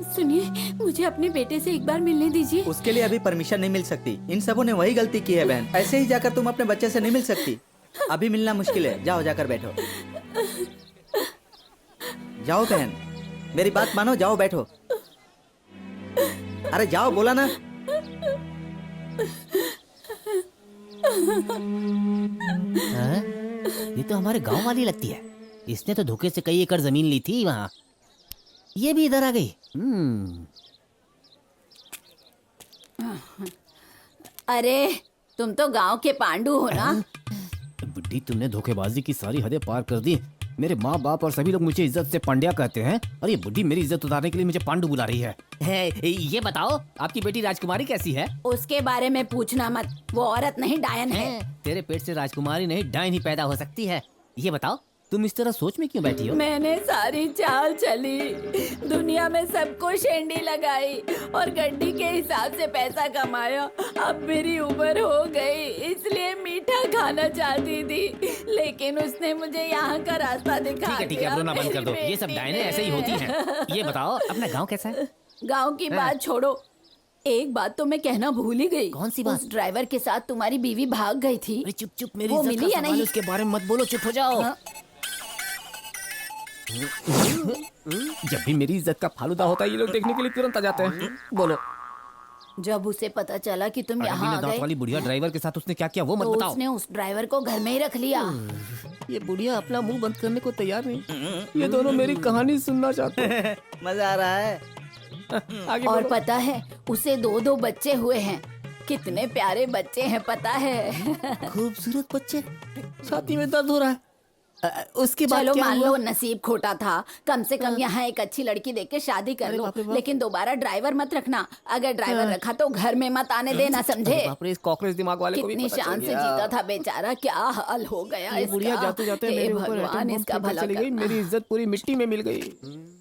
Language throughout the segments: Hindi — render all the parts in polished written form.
सुनिए, मुझे अपने बेटे से एक बार मिलने दीजिए। उसके लिए अभी परमिशन नहीं मिल सकती। इन सबों ने वही गलती की है बहन। ऐसे ही जाकर तुम अपने बच्चे से नहीं मिल सकती। अभी मिलना मुश्किल है। जाओ जाकर बैठो। जाओ बहन, मेरी बात मानो, जाओ बैठो। अरे जाओ, बोला ना। हाँ? ये तो हमारे गांव वाली लगती है। इसने तो धोखे से कई एकड़ जमीन ली थी वहाँ। ये भी इधर आ गई। अरे तुम तो गांव के पांडु हो ना? बुड्ढी, तुमने धोखेबाजी की सारी हदें पार कर दी। मेरे माँ बाप और सभी लोग मुझे इज्जत से पांड्या कहते हैं, और ये बुड्ढी मेरी इज्जत उतारने के लिए मुझे पांडु बुला रही है। ये बताओ, आपकी बेटी राजकुमारी कैसी है? उसके बारे में पूछना मत, वो औरत नहीं डायन है। तेरे पेट से राजकुमारी नहीं, डायन ही पैदा हो सकती है। ये बताओ, तुम इस तरह सोच में क्यों बैठी हो? मैंने सारी चाल चली, दुनिया में सबको शेंडी लगाई और गड्डी के हिसाब से पैसा कमाया। अब मेरी उम्र हो गई, इसलिए मीठा खाना चाहती थी, लेकिन उसने मुझे यहाँ का रास्ता दिखा दिया। ठीक है, अब रोना बंद कर दो। ये सब डायने ऐसे ही होती हैं। ये बताओ, अपना गांव कैसा है? गांव की बात छोड़ो, एक बात तो मैं कहना भूल ही गई। कौन सी बात? उस ड्राइवर के साथ तुम्हारी बीवी भाग गई थी। अरे चुप चुप, मेरी वो इज्जत मिली का या सवाल है, नहीं? उसके बारे में मत बोलो, चुप हो जाओ। हाँ? जब भी मेरी इज्जत का फालूदा होता है, ये लोग देखने के लिए तुरंत आ जाते हैं। बोलो। जब उसे पता चला कि तुम अरे यहाँ आ दांत गए, वाली बुढ़िया ड्राइवर के साथ उसने क्या किया वो मत तो बताओ। उसने उस ड्राइवर को घर में ही रख लिया। ये बुढ़िया अपना मुंह बंद करने को तैयार नहीं। ये दोनों मेरी कहानी सुनना चाहते हैं। मजा आ रहा है। आगे और बोलो। पता है, उसे 2-2 बच्चे हुए हैं। कितने प्यारे बच्चे हैं पता है। खूबसूरत बच्चे। छाती में दर्द हो रहा है। उसके बाद चलो क्या मान हुआ? लो नसीब खोटा था, कम से कम यहाँ एक अच्छी लड़की देख के शादी कर लो, बाप रे बाप। लेकिन दोबारा ड्राइवर मत रखना। अगर ड्राइवर रखा तो घर में मत आने देना, समझे? अरे बाप रे, इस कॉकरोच दिमाग वाले को भी कितनी पता चल शान से गया। जीता था बेचारा, क्या हाल हो गया ये बुढ़िया इसका। जाते जाते हे मेरे ऊपर भगवान, एटम बम इसका फेंककर भला चली गई। करना। मेरी इज्जत पूरी मिट्टी में मिल गई।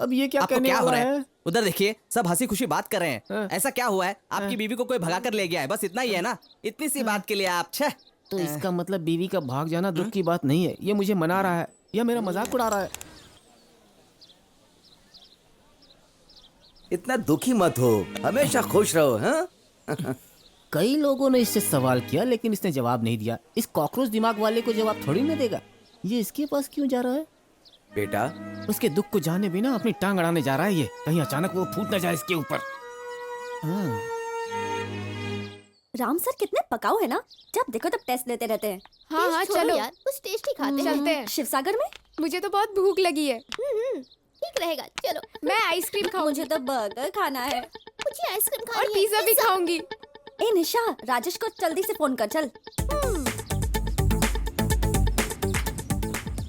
अब ये क्या आपको कहने क्या हो वाला रहा है? है? उधर देखिए, सब हंसी खुशी बात कर रहे हैं। हाँ। ऐसा क्या हुआ है? आपकी बीवी को कोई भगा कर ले गया है, बस इतना ही है ना? इतनी सी बात के लिए आप छह। तो इसका मतलब बीवी का भाग जाना दुख की बात नहीं है। ये मुझे मना रहा है या मेरा मजाक उड़ा रहा है। इतना दुखी मत हो, हमेशा खुश रहो। हाँ? कई लोगों ने इससे सवाल किया, लेकिन इसने जवाब नहीं दिया। इस कॉकरोच दिमाग वाले को जवाब थोड़ी ना देगा। ये इसके पास क्यों जा रहा है? बेटा, उसके दुख को जाने बिना अपनी टांग अड़ाने जा रहा है। ये कहीं अचानक वो फूट ना जाए इसके ऊपर। हाँ। राम सर कितने पकाऊ है ना, जब देखो तब टेस्ट लेते रहते हैं। हाँ हाँ छोड़ो चलो यार, कुछ टेस्टी खाते हैं। चलते हैं। शिवसागर में मुझे तो बहुत भूख लगी है। ठीक रहेगा, चलो। मैं आइसक्रीम खाऊंगी मुझे तो बर्गर खाना है। मुझे आइसक्रीम खानी और है। पिज्जा भी खाऊंगी। ए निशा, राजेश को जल्दी से फोन कर, चल।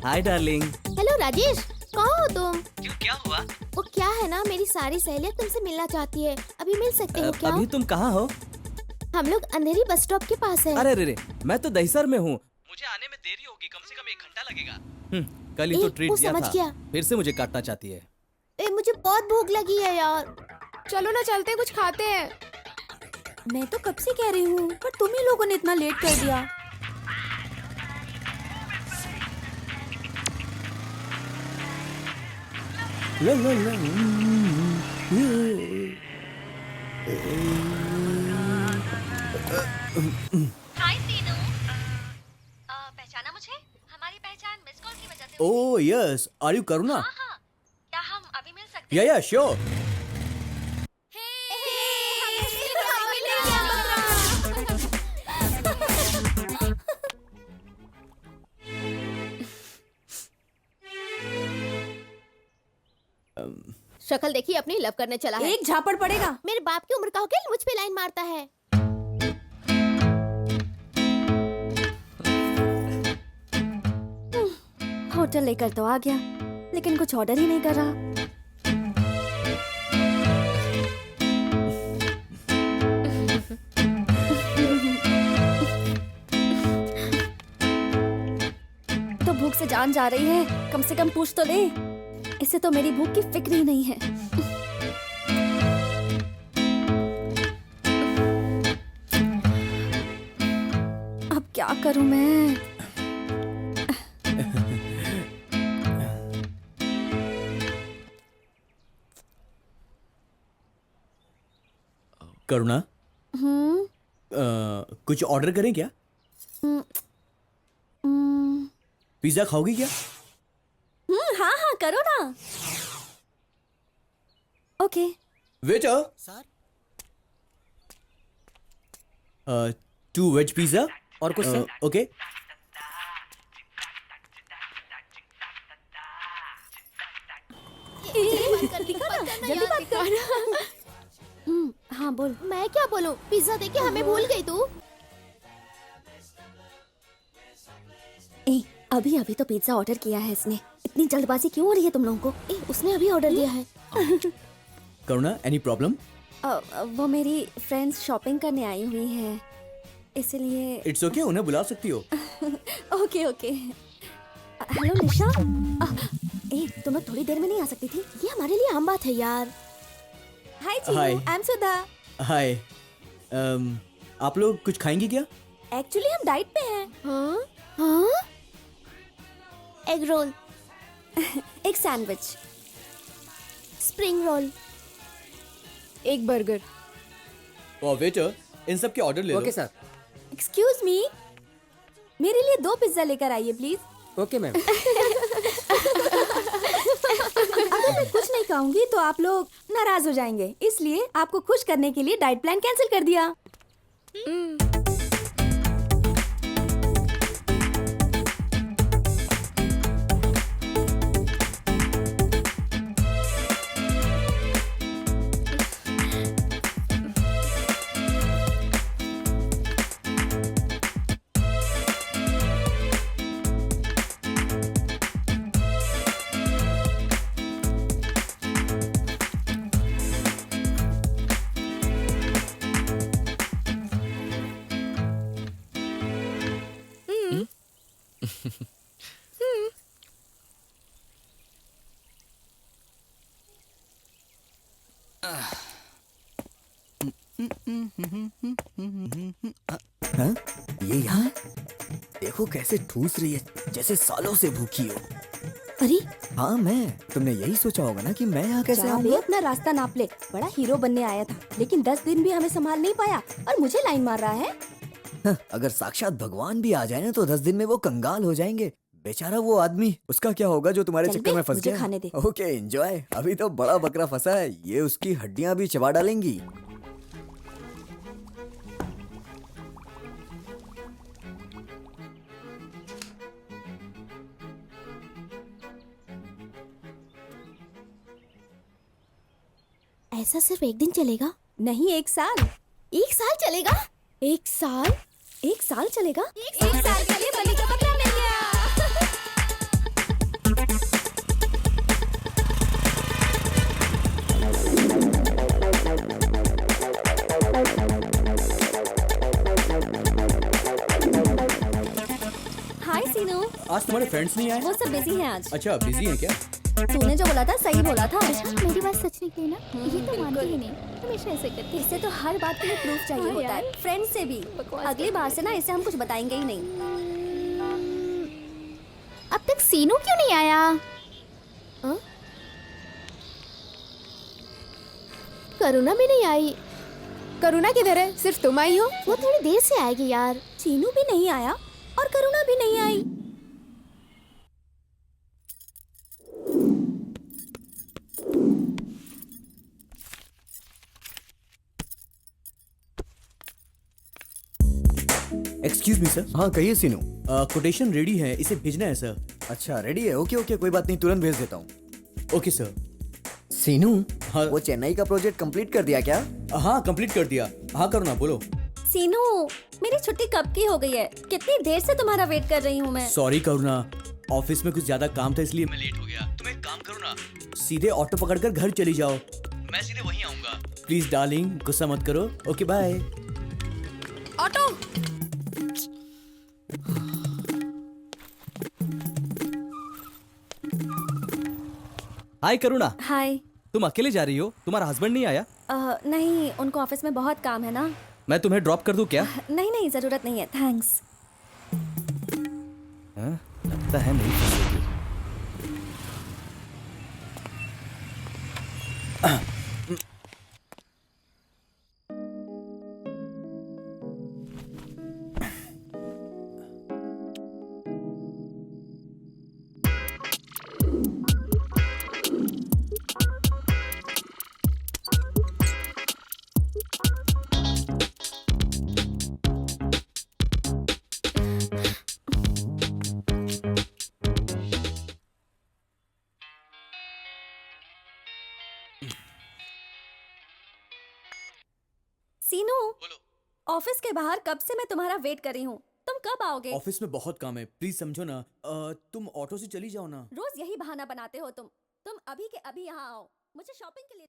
Hi darling. हेलो राजेश, कहाँ हो तुम? क्यों, क्या हुआ? वो क्या है ना, मेरी सारी सहेलियां तुमसे मिलना चाहती है। अभी मिल सकते हो क्या? अभी तुम कहाँ हो? हम लोग अंधेरी बस स्टॉप के पास है। अरे रे, मैं तो दहीसर में हूँ। मुझे आने में देरी होगी, कम से कम 1 घंटा लगेगा। कल ही तो ए, ट्रीट वो दिया समझ था, गया। फिर से मुझे काटना चाहती है। ए, मुझे बहुत भूख लगी है यार। चलो ना, चलते हैं, कुछ खाते हैं। मैं तो कब से कह रही हूँ, पर तुम ही लोगों ने इतना लेट कर दिया। हाय सीनू, पहचाना मुझे? हमारी पहचान मिस कॉल की वजह से हुई। ओह यस, आर यू करुणा? हाँ हाँ, क्या हम अभी मिल सकते या हैं? या श्योर। शक्ल देखी अपनी, लव करने चला है। एक झापड़ पड़ेगा। मेरे बाप की उम्र का होकर मुझ पे लाइन मारता है। होटल लेकर तो आ गया, लेकिन कुछ ऑर्डर ही नहीं कर रहा। तो भूख से जान जा रही है, कम से कम पूछ तो ले। इसे तो मेरी भूख की फिक्र ही नहीं है। अब क्या करूं मैं? करुणा कुछ ऑर्डर करें क्या? पिज्जा खाओगी क्या? हाँ हाँ करो ना। Okay. Waiter sir 2 veg pizza और कुछ सर? ओके। जल्दी बात कर। हाँ बोल। मैं क्या बोलूं? पिज्जा देके हमें भूल गई तू। ए, अभी अभी तो पिज्जा ऑर्डर किया है इसने। इतनी जल्दबाजी क्यों हो रही है तुम लोगों को? उसने अभी ऑर्डर दिया है। करुणा एनी प्रॉब्लम? वो मेरी फ्रेंड्स शॉपिंग करने आई हुई हैं, इसलिए। इट्स ओके, उन्हें बुला सकती हो। Okay okay. हेलो निशा। तुम लोग थोड़ी देर में नहीं आ सकती थी? ये हमारे लिए आम बात है यार। हाय चीनू, Hi. आई एम सुधा। हाय आप लोग कुछ खाएंगे क्या? एक्चुअली हम डाइट पे हैं। हाँ हाँ, एग रोल, एक सैंडविच। स्प्रिंग रोल, एक बर्गर। और वेटर इन सब के ऑर्डर ले लो। Okay sir. एक्सक्यूज मी, मेरे लिए 2 पिज्जा लेकर आइए प्लीज। Okay ma'am. अगर मैं कुछ नहीं खाऊंगी तो आप लोग नाराज हो जाएंगे, इसलिए आपको खुश करने के लिए डाइट प्लान कैंसिल कर दिया। हाँ? ये यहाँ देखो कैसे ठूस रही है, जैसे सालों से भूखी हो। अरे हाँ मैं, तुमने यही सोचा होगा ना कि मैं यहाँ कैसे जा बे, आऊँगा? अपना रास्ता नाप ले। बड़ा हीरो बनने आया था, लेकिन 10 दिन भी हमें संभाल नहीं पाया और मुझे लाइन मार रहा है। हाँ, अगर साक्षात भगवान भी आ जाए ना तो 10 दिन में वो कंगाल हो जाएंगे। बेचारा वो आदमी, उसका क्या होगा जो तुम्हारे चल चक्कर बे, में फंस मुझे गया? खाने दे। Okay enjoy. अभी तो बड़ा बकरा फंसा है, ये उसकी हड्डियां भी चबा डालेंगी। ऐसा सिर्फ एक दिन चलेगा? नहीं, 1 साल। 1 साल चलेगा? 1 साल? 1 साल चलेगा। 1 साल के लिए बलि का बकरा मिल गया। हाय सीनू। आज तुम्हारे फ्रेंड्स नहीं आए? वो सब बिजी हैं आज। अच्छा बिजी हैं क्या? तूने जो बोला था सही बोला था। अच्छा मेरी बात सच निकली ना? ये तो मानती ही नहीं, हमेशा ऐसे करती है। इससे तो हर बात के लिए प्रूफ चाहिए हाँ होता है, यार। फ्रेंड से भी। अगली बार से ना इसे हम कुछ बताएंगे ही नहीं। अब तक सीनू क्यों नहीं आया? हाँ? करुणा भी नहीं आई। करुणा किधर है? सिर्फ तुम आई हो? वो थोड़ी देर से आएगी यार। चीनू भी नहीं आया और करुणा भी नहीं आई। Excuse me sir. हाँ कहिए सीनू। कोटेशन रेडी है, इसे भेजना है सर। अच्छा रेडी है, ओके ओके कोई बात नहीं, तुरंत भेज देता हूँ। Okay sir. सीनू हाँ। वो चेन्नई का प्रोजेक्ट कंप्लीट कर दिया क्या? हाँ कंप्लीट कर दिया। हाँ करुणा बोलो। सीनू, मेरी छुट्टी कब की हो गई है? कितनी देर से तुम्हारा वेट कर रही हूँ मैं। सॉरी करुणा, ऑफिस में कुछ ज्यादा काम था इसलिए मैं लेट हो गया। तुम एक काम करो ना, सीधे ऑटो पकड़कर घर चली जाओ, मैं सीधे वहीं आऊंगा। प्लीज डार्लिंग गुस्सा मत करो। Okay bye. Auto. Hi Karuna, hi. तुम अकेले जा रही हो? तुम्हारा हस्बैंड नहीं आया? नहीं, उनको ऑफिस में बहुत काम है ना। मैं तुम्हें ड्रॉप कर दूं क्या? नहीं नहीं, जरूरत नहीं है, थैंक्स। लगता है नहीं फंसेगी। सीनू, ऑफिस के बाहर कब से मैं तुम्हारा वेट कर रही हूँ। तुम कब आओगे? ऑफिस में बहुत काम है, प्लीज समझो ना। तुम ऑटो से चली जाओ ना। रोज यही बहाना बनाते हो तुम अभी के अभी यहाँ आओ, मुझे शॉपिंग के लिए